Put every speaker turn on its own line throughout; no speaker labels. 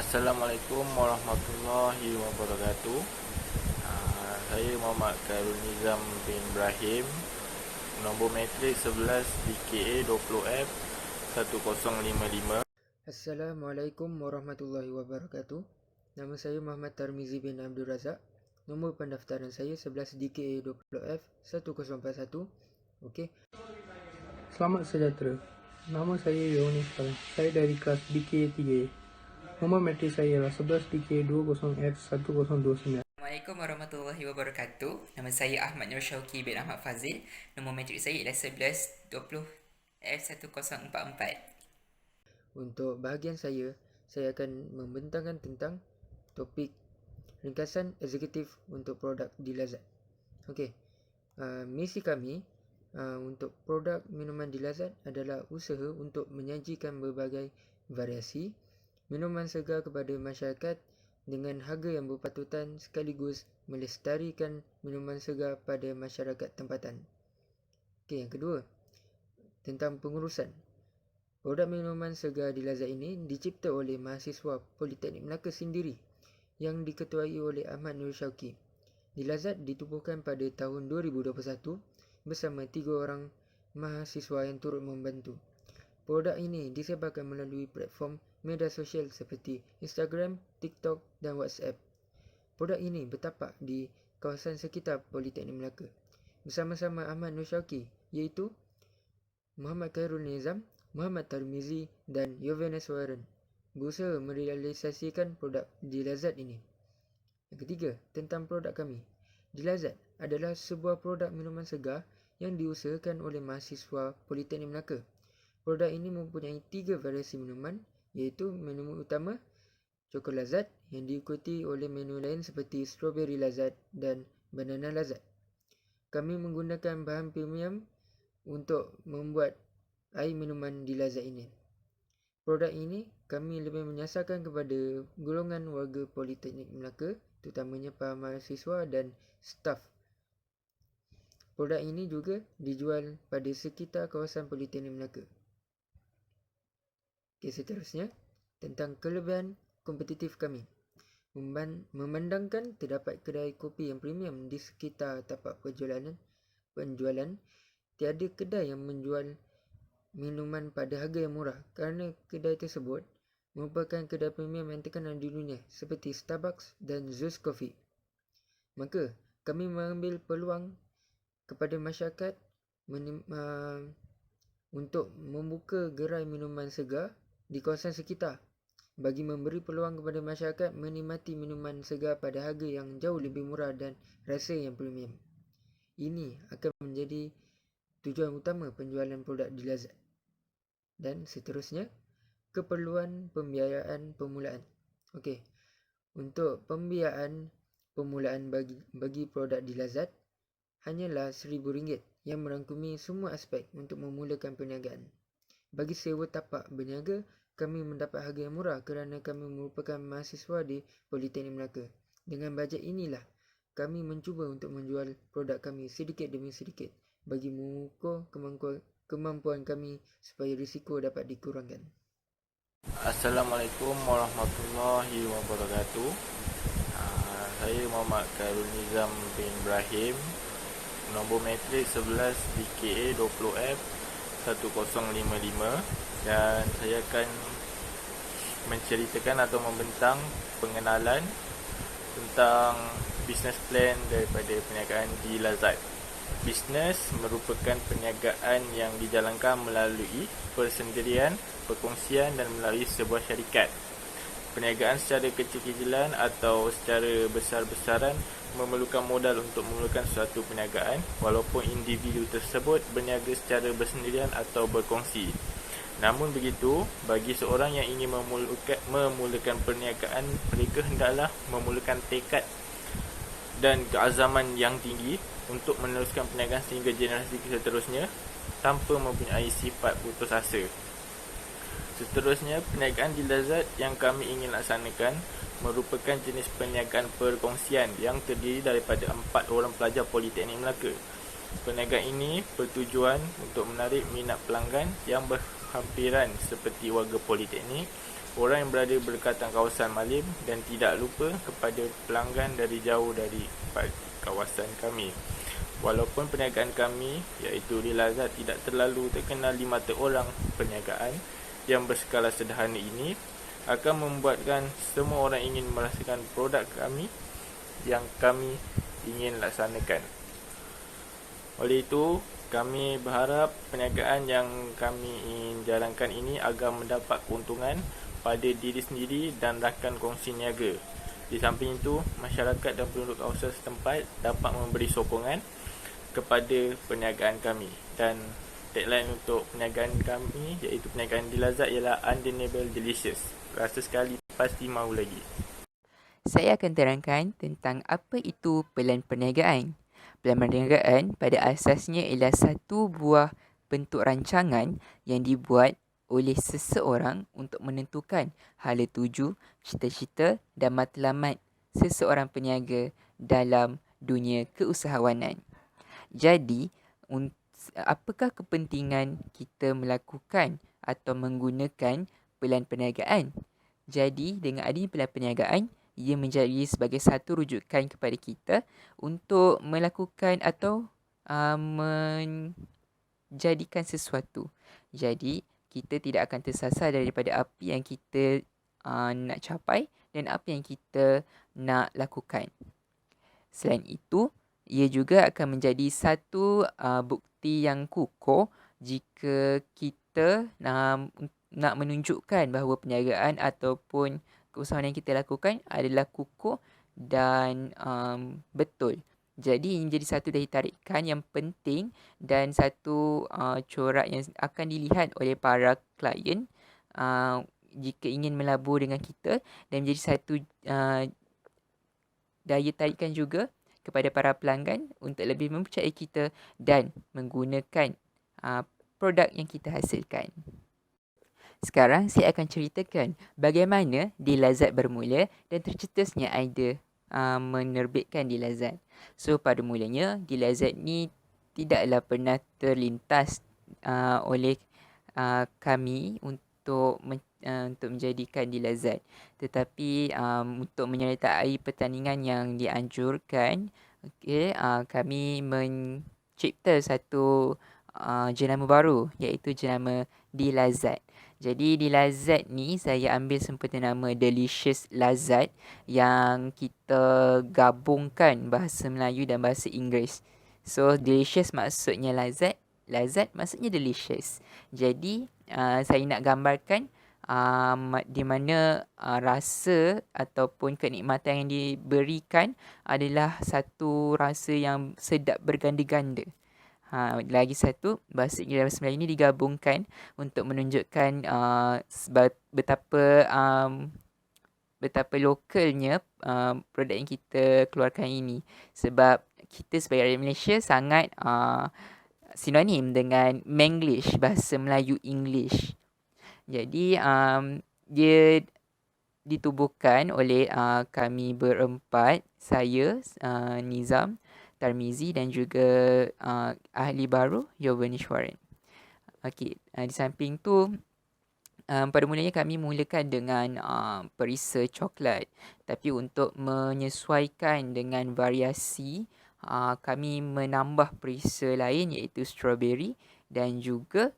Assalamualaikum warahmatullahi wabarakatuh. Saya Muhammad Khairul Nizam bin Ibrahim, nombor matrik 11 DKA 20F 1055.
Assalamualaikum warahmatullahi wabarakatuh. Nama saya Muhammad Tarmizi bin Abdul Razak. Nombor pendaftaran saya 11 DKA 20F 1041. Okey.
Selamat sejahtera. Nama saya Yonis Khalil. Saya dari kelas DKA 3A. Nombor matrik saya ialah 11 DKA 20F 1029.
Assalamualaikum warahmatullahi wabarakatuh. Nama saya Ahmad Nur Syauqi bin Ahmad Fazil. Nombor matrik saya ialah 1120 F1044.
Untuk bahagian saya akan membentangkan tentang topik ringkasan eksekutif untuk produk di Lazad. Okey. Misi kami untuk produk minuman di Lazad adalah usaha untuk menyajikan berbagai variasi minuman segar kepada masyarakat dengan harga yang berpatutan sekaligus melestarikan minuman segar pada masyarakat tempatan. Okey, yang kedua, tentang pengurusan. Produk minuman segar di Lazad ini dicipta oleh mahasiswa Politeknik Melaka sendiri yang diketuai oleh Ahmad Nur Syauqi. Di Lazad ditubuhkan pada tahun 2021 bersama 3 orang mahasiswa yang turut membantu. Produk ini disebarkan melalui platform media sosial seperti Instagram, TikTok dan WhatsApp. Produk ini bertapak di kawasan sekitar Politeknik Melaka. Bersama-sama Ahmad Nur Syauqi iaitu Muhammad Khairul Nizam, Muhammad Tarmizi dan Yovenes Warren berusaha merealisasikan produk di Lazad ini. Yang ketiga, tentang produk kami. Di Lazad adalah sebuah produk minuman segar yang diusahakan oleh mahasiswa Politeknik Melaka. Produk ini mempunyai 3 variasi minuman, iaitu menu utama Coklat Lazad yang diikuti oleh menu lain seperti Strawberry Lazad dan Banana Lazad. Kami menggunakan bahan premium untuk membuat air minuman di Lazad ini. Produk ini kami lebih menyasarkan kepada golongan warga Politeknik Melaka, terutamanya para mahasiswa dan staf. Produk ini juga dijual pada sekitar kawasan Politeknik Melaka. Okey, seterusnya tentang kelebihan kompetitif kami. Memandangkan terdapat kedai kopi yang premium di sekitar tapak penjualan, tiada kedai yang menjual minuman pada harga yang murah kerana kedai tersebut merupakan kedai premium yang terkenal di dunia seperti Starbucks dan Zeus Coffee. Maka kami mengambil peluang kepada masyarakat untuk membuka gerai minuman segar di kawasan sekitar bagi memberi peluang kepada masyarakat menikmati minuman segar pada harga yang jauh lebih murah dan rasa yang premium. Ini akan menjadi tujuan utama penjualan produk di Lazad. Dan seterusnya, keperluan pembiayaan permulaan. Okey. Untuk pembiayaan permulaan bagi produk di Lazad hanyalah RM1,000 yang merangkumi semua aspek untuk memulakan perniagaan. Bagi sewa tapak berniaga, kami mendapat harga yang murah kerana kami merupakan mahasiswa di Politeknik Melaka. Dengan bajet inilah kami mencuba untuk menjual produk kami sedikit demi sedikit bagi mengukur kemampuan kami supaya risiko dapat dikurangkan.
Assalamualaikum warahmatullahi wabarakatuh. Saya Muhammad Khairul Nizam bin Ibrahim, nombor matrik 11 DKA 20F 1055, dan saya akan menceritakan atau membentang pengenalan tentang business plan daripada perniagaan di Lazad. Bisnes merupakan perniagaan yang dijalankan melalui persendirian, perkongsian dan melalui sebuah syarikat. Perniagaan secara kecil-kecilan atau secara besar-besaran memerlukan modal untuk memulakan suatu perniagaan, walaupun individu tersebut berniaga secara bersendirian atau berkongsi. Namun begitu, bagi seorang yang ingin memulakan perniagaan, mereka hendaklah memulakan tekad dan keazaman yang tinggi untuk meneruskan perniagaan sehingga generasi seterusnya tanpa mempunyai sifat putus asa. Seterusnya, perniagaan di Lazad yang kami ingin laksanakan merupakan jenis perniagaan perkongsian yang terdiri daripada 4 orang pelajar Politeknik Melaka. Perniagaan ini bertujuan untuk menarik minat pelanggan yang berhampiran seperti warga Politeknik orang yang berada berdekatan kawasan Malim dan tidak lupa kepada pelanggan dari jauh dari kawasan kami. Walaupun perniagaan kami iaitu di Lazat tidak terlalu terkenal di mata orang, perniagaan yang berskala sederhana ini akan membuatkan semua orang ingin merasakan produk kami yang kami ingin laksanakan. Oleh itu, kami berharap perniagaan yang kami ingin jalankan ini agar mendapat keuntungan pada diri sendiri dan rakan kongsi niaga. Di samping itu, masyarakat dan penduduk kawasan setempat dapat memberi sokongan kepada perniagaan kami. Dan tagline untuk perniagaan kami iaitu perniagaan di Lazat ialah Undeniable Delicious. Rasa sekali pasti mahu lagi.
Saya akan terangkan tentang apa itu pelan perniagaan. Pelan perniagaan pada asasnya ialah satu buah bentuk rancangan yang dibuat oleh seseorang untuk menentukan hala tuju, cita-cita dan matlamat seseorang peniaga dalam dunia keusahawanan. Jadi, apakah kepentingan kita melakukan atau menggunakan pelan perniagaan? Jadi, dengan adanya pelan perniagaan, ia menjadi sebagai satu rujukan kepada kita untuk melakukan atau menjadikan sesuatu. Jadi, kita tidak akan tersasar daripada apa yang kita nak capai dan apa yang kita nak lakukan. Selain itu, ia juga akan menjadi satu bukti yang kukuh jika kita nak menunjukkan bahawa perniagaan ataupun keusahawanan yang kita lakukan adalah kukuh dan betul. Jadi ini menjadi satu daya tarikan yang penting dan satu corak yang akan dilihat oleh para klien jika ingin melabur dengan kita, dan menjadi satu daya tarikan juga kepada para pelanggan untuk lebih mempercayai kita dan menggunakan produk yang kita hasilkan. Sekarang saya akan ceritakan bagaimana di Lazat bermula dan tercetusnya idea menerbitkan di Lazat. So pada mulanya di Lazat ni tidaklah pernah terlintas oleh kami untuk menjadikan di Lazat, tetapi untuk menyertai pertandingan yang dianjurkan, kami mencipta satu jenama baru iaitu jenama di Lazat. Jadi di Lazat ni saya ambil sempena nama Delicious Lazat yang kita gabungkan bahasa Melayu dan bahasa Inggeris. So delicious maksudnya Lazat, Lazat maksudnya delicious. Jadi saya nak gambarkan di mana rasa ataupun kenikmatan yang diberikan adalah satu rasa yang sedap berganda-ganda. Lagi satu, bahasa Inggeris dan bahasa Melayu ini digabungkan untuk menunjukkan betapa lokalnya produk yang kita keluarkan ini. Sebab kita sebagai rakyat Malaysia sangat sinonim dengan Manglish, bahasa Melayu English. Jadi dia ditubuhkan oleh kami berempat, saya, Nizam, Tarmizi dan juga ahli baru Yovanishwaran. Okey, di samping tu pada mulanya kami mulakan dengan perisa coklat, tapi untuk menyesuaikan dengan variasi kami menambah perisa lain iaitu strawberry dan juga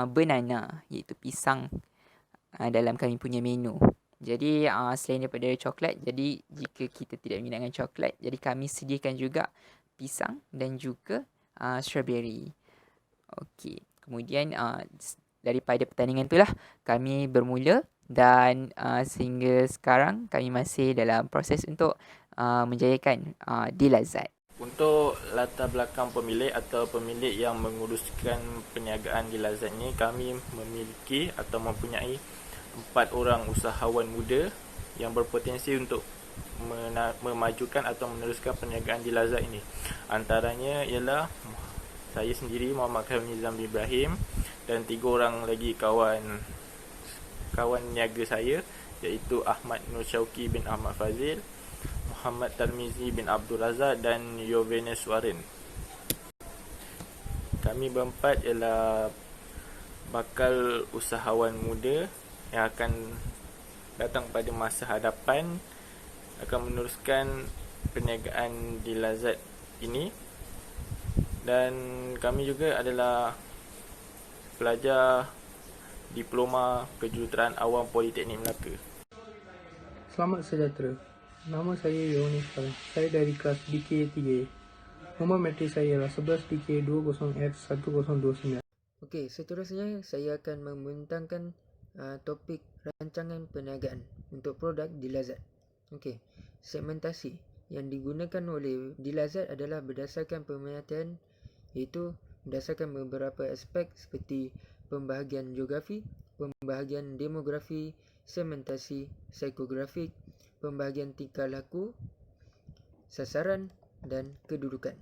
banana iaitu pisang dalam kami punya menu. Jadi selain daripada coklat, jadi jika kita tidak minat dengan coklat, jadi kami sediakan juga pisang dan juga strawberry. Okey, kemudian daripada pertandingan itulah kami bermula dan sehingga sekarang kami masih dalam proses untuk menjayakan di Lazat.
Untuk latar belakang pemilik atau pemilik yang menguruskan perniagaan di Lazat ni, kami memiliki atau mempunyai 4 orang usahawan muda yang berpotensi untuk memajukan atau meneruskan perniagaan di Lazat ini. Antaranya ialah saya sendiri, Muhammad Khairul Nizam bin Ibrahim, dan 3 orang lagi kawan niaga saya iaitu Ahmad Nur Syauqi bin Ahmad Fazil, Muhammad Tarmizi bin Abdul Razak dan Yovanishwaran. Kami berempat ialah bakal usahawan muda yang akan datang pada masa hadapan akan meneruskan perniagaan di Lazad ini. Dan kami juga adalah pelajar Diploma Kejuruteraan Awam Politeknik Melaka.
Selamat sejahtera. Nama saya Yonis Kalam. Saya dari kelas DK3A. Nombor matrik saya ialah 11DK20F1029.
Okey, seterusnya saya akan membentangkan topik rancangan perniagaan untuk produk di Lazad. Okey, segmentasi yang digunakan oleh di Lazad adalah berdasarkan pemerhatian, iaitu berdasarkan beberapa aspek seperti pembahagian geografi, pembahagian demografi, segmentasi psikografik, pembahagian tingkah laku, sasaran dan kedudukan.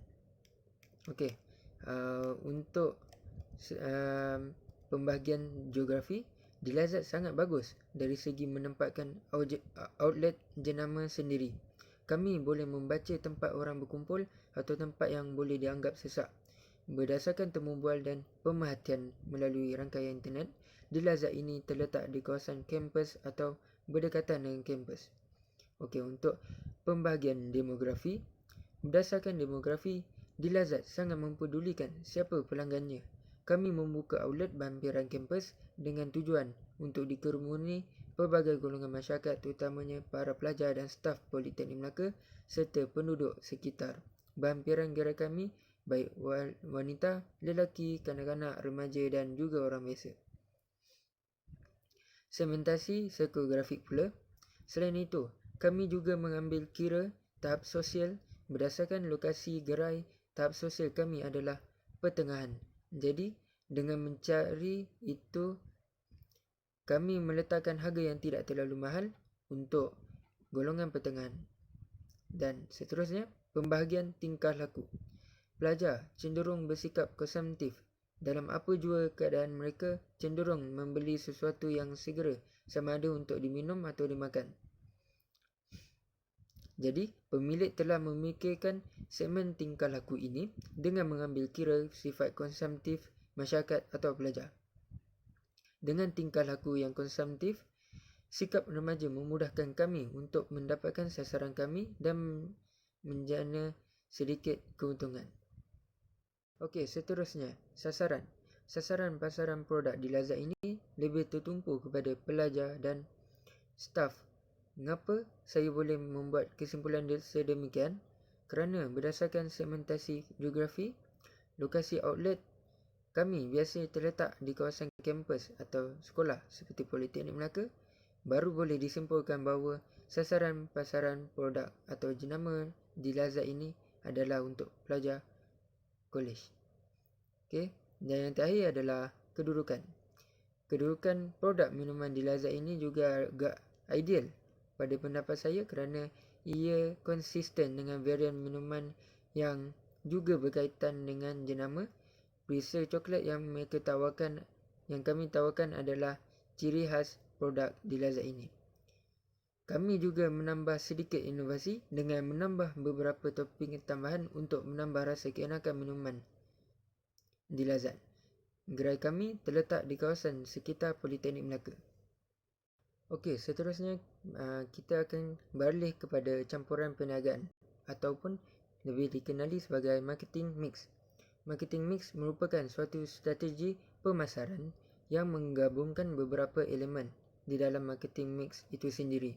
Okey, untuk pembahagian geografi, di Lazad sangat bagus dari segi menempatkan outlet jenama sendiri. Kami boleh membaca tempat orang berkumpul atau tempat yang boleh dianggap sesak. Berdasarkan temu bual dan pemerhatian melalui rangkaian internet, di Lazad ini terletak di kawasan kampus atau berdekatan dengan kampus. Okey, untuk pembahagian demografi, berdasarkan demografi, di Lazad sangat mempedulikan siapa pelanggannya. Kami membuka outlet berhampiran kampus dengan tujuan untuk dikerumuni pelbagai golongan masyarakat, terutamanya para pelajar dan staf Politeknik Melaka serta penduduk sekitar. Berhampiran gerai kami baik wanita, lelaki, kanak-kanak, remaja dan juga orang biasa. Segmentasi psikografik pula. Selain itu, kami juga mengambil kira tahap sosial. Berdasarkan lokasi gerai, tahap sosial kami adalah pertengahan. Jadi, dengan mencari itu, kami meletakkan harga yang tidak terlalu mahal untuk golongan pertengahan. Dan seterusnya, pembahagian tingkah laku. Pelajar cenderung bersikap konsumtif. Dalam apa jua keadaan, mereka cenderung membeli sesuatu yang segera, sama ada untuk diminum atau dimakan. Jadi, pemilik telah memikirkan segmen tingkah laku ini dengan mengambil kira sifat konsumtif masyarakat atau pelajar. Dengan tingkah laku yang konsumtif, sikap remaja memudahkan kami untuk mendapatkan sasaran kami dan menjana sedikit keuntungan. Okey, seterusnya, sasaran. Sasaran pasaran produk di Lazad ini lebih tertumpu kepada pelajar dan staf. Mengapa saya boleh membuat kesimpulan sedemikian? Kerana berdasarkan segmentasi geografi, lokasi outlet kami biasa terletak di kawasan kampus atau sekolah seperti Politeknik Melaka, baru boleh disimpulkan bahawa sasaran pasaran produk atau jenama di Lazad ini adalah untuk pelajar kolej. Okey, dan yang terakhir adalah kedudukan. Kedudukan produk minuman di Lazad ini juga agak ideal pada pendapat saya kerana ia konsisten dengan varian minuman yang juga berkaitan dengan jenama. Perisa coklat yang kami tawarkan adalah ciri khas produk di Lazad ini. Kami juga menambah sedikit inovasi dengan menambah beberapa topping tambahan untuk menambah rasa keenakan minuman di Lazad. Gerai kami terletak di kawasan sekitar Politeknik Melaka. Okey, seterusnya kita akan beralih kepada campuran perniagaan ataupun lebih dikenali sebagai marketing mix. Marketing mix merupakan suatu strategi pemasaran yang menggabungkan beberapa elemen di dalam marketing mix itu sendiri,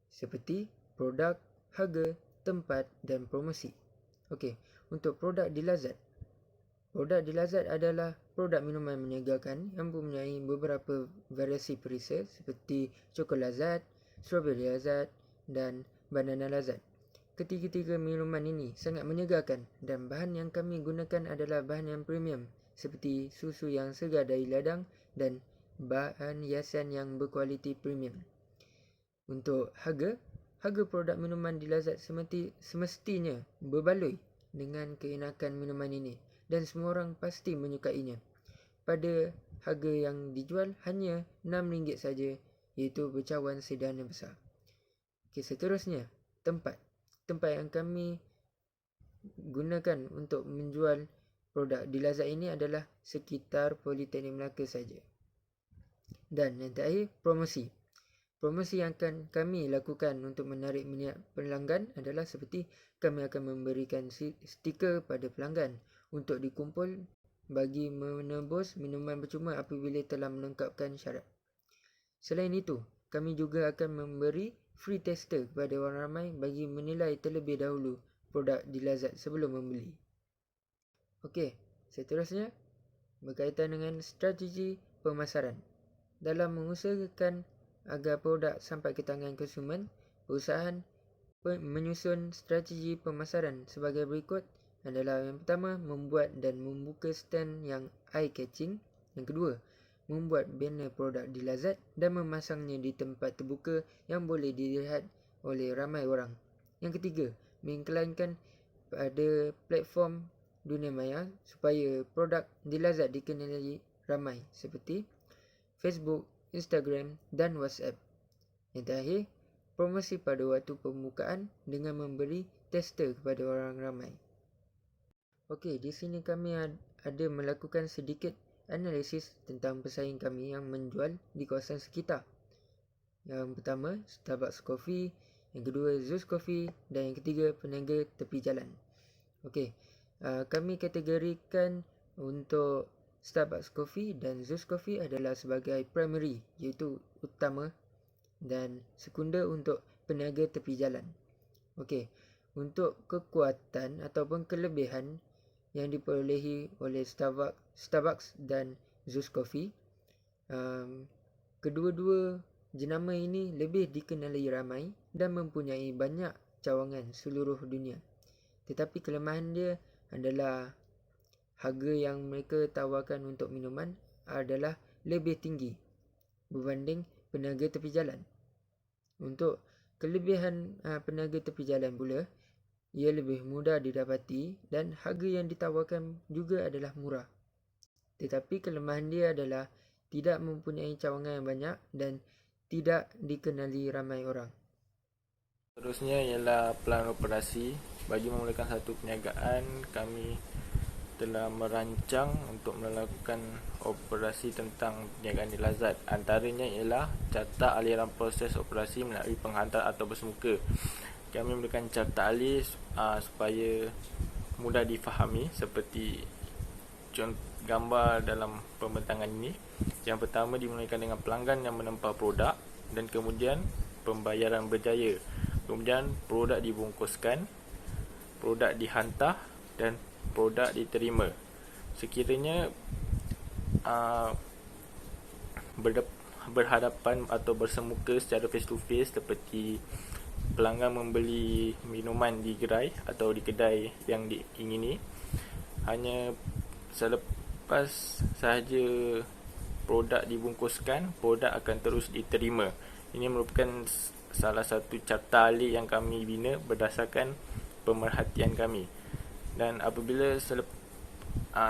seperti produk, harga, tempat dan promosi. Okey, untuk produk di Lazad. Produk di Lazad adalah produk minuman menyegarkan yang mempunyai beberapa variasi perisa seperti coklat Lazad, strawberry Lazad dan banana Lazad. Ketiga-tiga minuman ini sangat menyegarkan dan bahan yang kami gunakan adalah bahan yang premium seperti susu yang segar dari ladang dan bahan hiasan yang berkualiti premium. Untuk harga produk minuman di Lazad semestinya berbaloi dengan keenakan minuman ini dan semua orang pasti menyukainya. Pada harga yang dijual hanya RM6 saja, iaitu bercawan sederhana besar. Okey, seterusnya, tempat yang kami gunakan untuk menjual produk di Lazad ini adalah sekitar Politeknik Melaka saja. Dan yang terakhir, promosi. Promosi yang akan kami lakukan untuk menarik minat pelanggan adalah seperti kami akan memberikan stiker pada pelanggan untuk dikumpul bagi menebus minuman percuma apabila telah melengkapkan syarat. Selain itu, kami juga akan memberi free tester kepada orang ramai bagi menilai terlebih dahulu produk di Lazad sebelum membeli. Okey, seterusnya berkaitan dengan strategi pemasaran. Dalam mengusahakan agar produk sampai ke tangan konsumen, perusahaan menyusun strategi pemasaran sebagai berikut adalah: yang pertama, membuat dan membuka stand yang eye-catching. Yang kedua, membuat banner produk di Lazad dan memasangnya di tempat terbuka yang boleh dilihat oleh ramai orang. Yang ketiga, mengiklankan pada platform dunia maya supaya produk di Lazad dikenali ramai seperti Facebook, Instagram dan WhatsApp. Yang terakhir, promosi pada waktu pembukaan dengan memberi tester kepada orang ramai. Okey, di sini kami ada melakukan sedikit analisis tentang pesaing kami yang menjual di kawasan sekitar. Yang pertama, Starbucks Coffee. Yang kedua, Zeus Coffee. Dan yang ketiga, peniaga tepi jalan. Okey, kami kategorikan untuk Starbucks Coffee dan Zeus Coffee adalah sebagai primary, iaitu utama, dan sekunder untuk peniaga tepi jalan. Okey, untuk kekuatan ataupun kelebihan yang diperolehi oleh Starbucks dan Zeus Coffee, kedua-dua jenama ini lebih dikenali ramai dan mempunyai banyak cawangan seluruh dunia. Tetapi kelemahan dia adalah harga yang mereka tawarkan untuk minuman adalah lebih tinggi berbanding peniaga tepi jalan. Untuk kelebihan peniaga tepi jalan pula, ia lebih mudah didapati dan harga yang ditawarkan juga adalah murah. Tetapi kelemahan dia adalah tidak mempunyai cawangan yang banyak dan tidak dikenali ramai orang.
Seterusnya ialah pelan operasi. Bagi memulakan satu perniagaan, kami telah merancang untuk melakukan operasi tentang perniagaan di Lazad. Antaranya ialah carta aliran proses operasi melalui penghantar atau bersemuka. Kami memberikan carta alih supaya mudah difahami seperti gambar dalam pembentangan ini. Yang pertama, dimulakan dengan pelanggan yang menempah produk dan kemudian pembayaran berjaya. Kemudian produk dibungkuskan, produk dihantar dan produk diterima. Sekiranya berhadapan atau bersemuka secara face to face, seperti pelanggan membeli minuman di gerai atau di kedai yang diingini, hanya selepas sahaja produk dibungkuskan, produk akan terus diterima. Ini merupakan salah satu carta alih yang kami bina berdasarkan pemerhatian kami. Dan apabila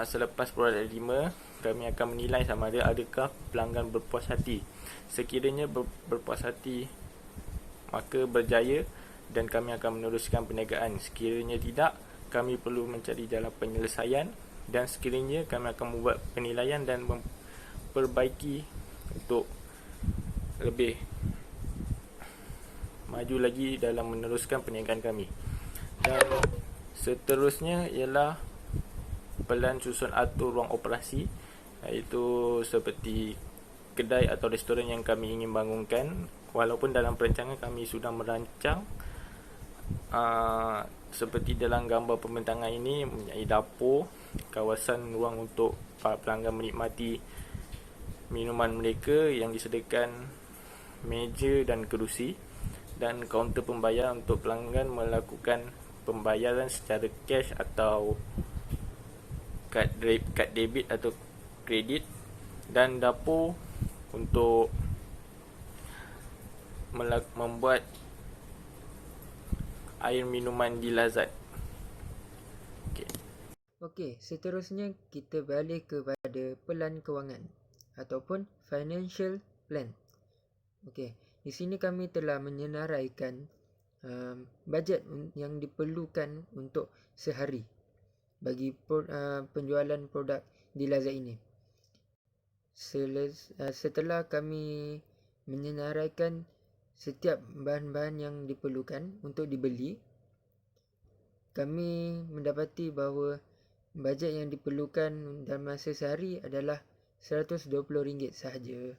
selepas produk diterima, kami akan menilai sama ada adakah pelanggan berpuas hati. Sekiranya berpuas hati, maka berjaya dan kami akan meneruskan perniagaan. Sekiranya tidak, kami perlu mencari jalan penyelesaian, dan sekiranya kami akan membuat penilaian dan memperbaiki untuk lebih maju lagi dalam meneruskan perniagaan kami. Dan seterusnya ialah pelan susun atur ruang operasi, iaitu seperti kedai atau restoran yang kami ingin bangunkan. Walaupun dalam perancangan kami sudah merancang seperti dalam gambar pembentangan ini, mempunyai dapur, kawasan ruang untuk para pelanggan menikmati minuman mereka yang disediakan meja dan kerusi, dan kaunter pembayar untuk pelanggan melakukan pembayaran secara cash atau kad debit atau kredit, dan dapur untuk membuat air minuman di Lazad.
Okey, seterusnya kita balik kepada pelan kewangan ataupun financial plan. Okey, di sini kami telah menyenaraikan bajet yang diperlukan untuk sehari bagi penjualan produk di Lazad ini. Setelah kami menyenaraikan setiap bahan-bahan yang diperlukan untuk dibeli, kami mendapati bahawa bajet yang diperlukan dalam masa sehari adalah RM120 sahaja.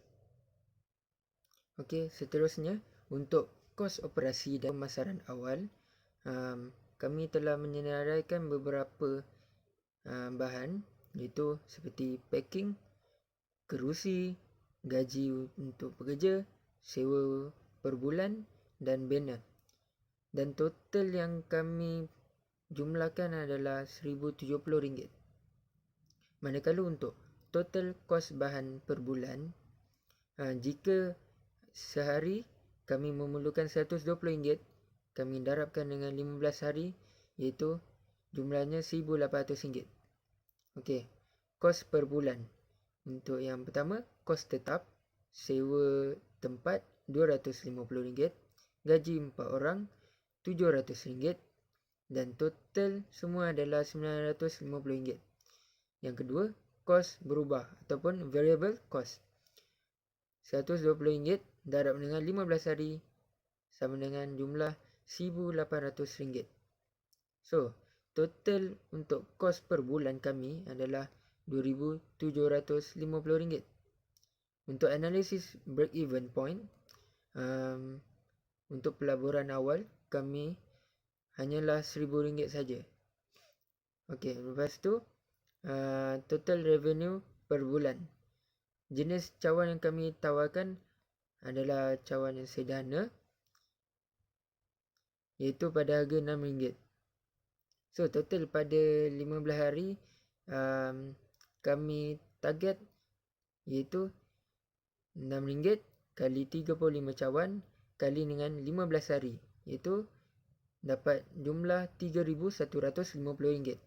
Okey, seterusnya untuk kos operasi dan pemasaran awal, kami telah menyenaraikan beberapa bahan, iaitu seperti packing, kerusi, gaji untuk pekerja, sewa per bulan dan banner. Dan total yang kami jumlahkan adalah RM1,070. Manakala untuk total kos bahan per bulan, jika sehari kami memerlukan RM120, kami darabkan dengan 15 hari, iaitu jumlahnya RM1,800. Okey, kos per bulan. Untuk yang pertama, kos tetap, sewa tempat RM250, gaji 4 orang RM700 dan total semua adalah RM950. Yang kedua, kos berubah ataupun variable cost. RM120 darab dengan 15 hari sama dengan jumlah RM1,800. So, total untuk kos per bulan kami adalah RM2,750. Untuk analisis break-even point, untuk pelaburan awal, kami hanyalah RM1,000 saja. Okey, lepas tu, total revenue per bulan. Jenis cawan yang kami tawarkan adalah cawan yang sederhana, iaitu pada harga RM6. So, total pada 15 hari, kami target iaitu RM6 kali 35 cawan kali dengan 15 hari, iaitu dapat jumlah RM3,150.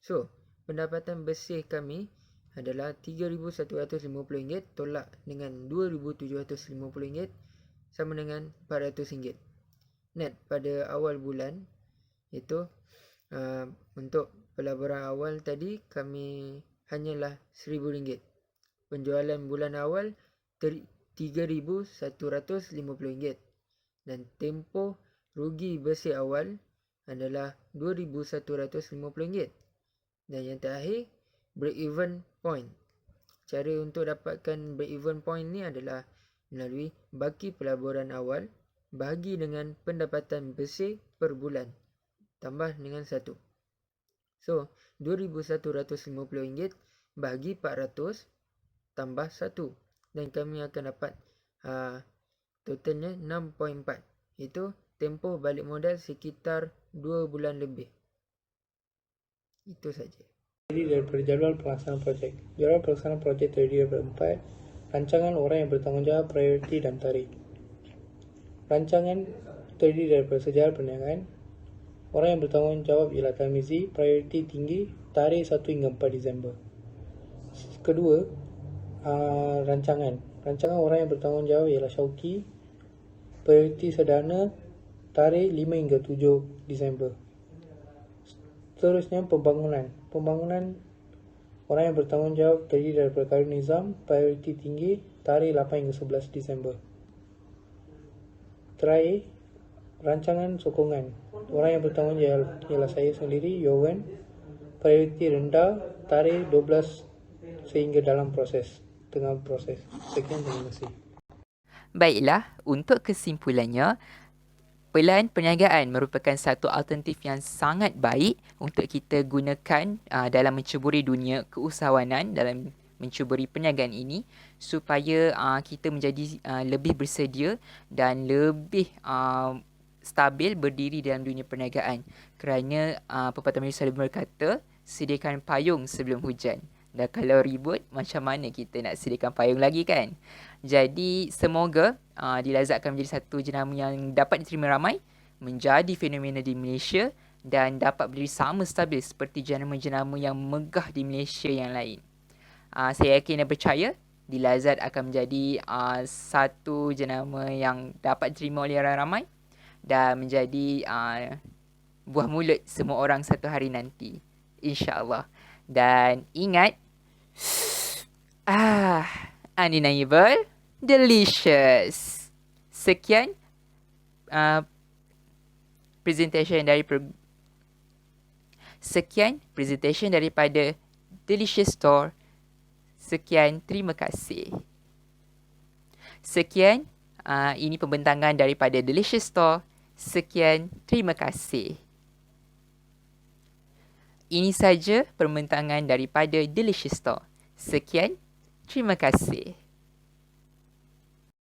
So, pendapatan bersih kami adalah RM3,150 tolak dengan RM2,750 sama dengan RM400. Net pada awal bulan, iaitu untuk pelaburan awal tadi kami hanyalah RM1,000. Penjualan bulan awal RM3,150 dan tempoh rugi bersih awal adalah RM2,150. Dan yang terakhir, break-even point. Cara untuk dapatkan break-even point ni adalah melalui baki pelaburan awal bahagi dengan pendapatan bersih per bulan tambah dengan 1. So, RM2,150 bahagi 400 tambah 1. Dan kami akan dapat totalnya 6.4. Itu tempoh balik modal sekitar 2 bulan lebih. Itu saja.
Terdiri daripada jadual pelaksanaan projek. Jadual pelaksanaan projek terdiri daripada 4. Rancangan, orang yang bertanggungjawab, prioriti dan tarikh. Rancangan terdiri daripada sejarah perniagaan. Orang yang bertanggungjawab ialah Tarmizi, prioriti tinggi, tarikh 1 hingga 4 Disember. Kedua, rancangan. Rancangan orang yang bertanggungjawab ialah Syauki, prioriti sederhana, tarikh 5 hingga 7 Disember. Seterusnya, pembangunan. Pembangunan orang yang bertanggungjawab terdiri daripada Karun Nizam, prioriti tinggi, tarikh 8 hingga 11 Disember. Terakhir, rancangan sokongan. Orang yang bertanggungjawab ialah saya sendiri, Yowen, prioriti rendah, tarikh 12 sehingga dalam proses, tengah proses. Sekian, terima kasih.
Baiklah, untuk kesimpulannya, pelan perniagaan merupakan satu alternatif yang sangat baik untuk kita gunakan dalam menceburi dunia keusahawanan, dalam mencuburi perniagaan ini supaya kita menjadi lebih bersedia dan lebih stabil berdiri dalam dunia perniagaan. Kerana pepatah Melayu selalu berkata, sediakan payung sebelum hujan. Dan kalau ribut, macam mana kita nak sediakan payung lagi kan? Jadi semoga Dilazat akan menjadi satu jenama yang dapat diterima ramai, menjadi fenomena di Malaysia dan dapat berdiri sama stabil seperti jenama-jenama yang megah di Malaysia yang lain. Saya yakin dan percaya Dilazat akan menjadi satu jenama yang dapat diterima oleh orang ramai dan menjadi buah mulut semua orang satu hari nanti, insya-Allah. Dan ingat, undeniable, delicious. Sekian presentation daripada Delicious Store. Sekian, terima kasih. Sekian, ini pembentangan daripada Delicious Store. Sekian, terima kasih. Ini saja pembentangan daripada Delicious Store. Sekian, terima kasih.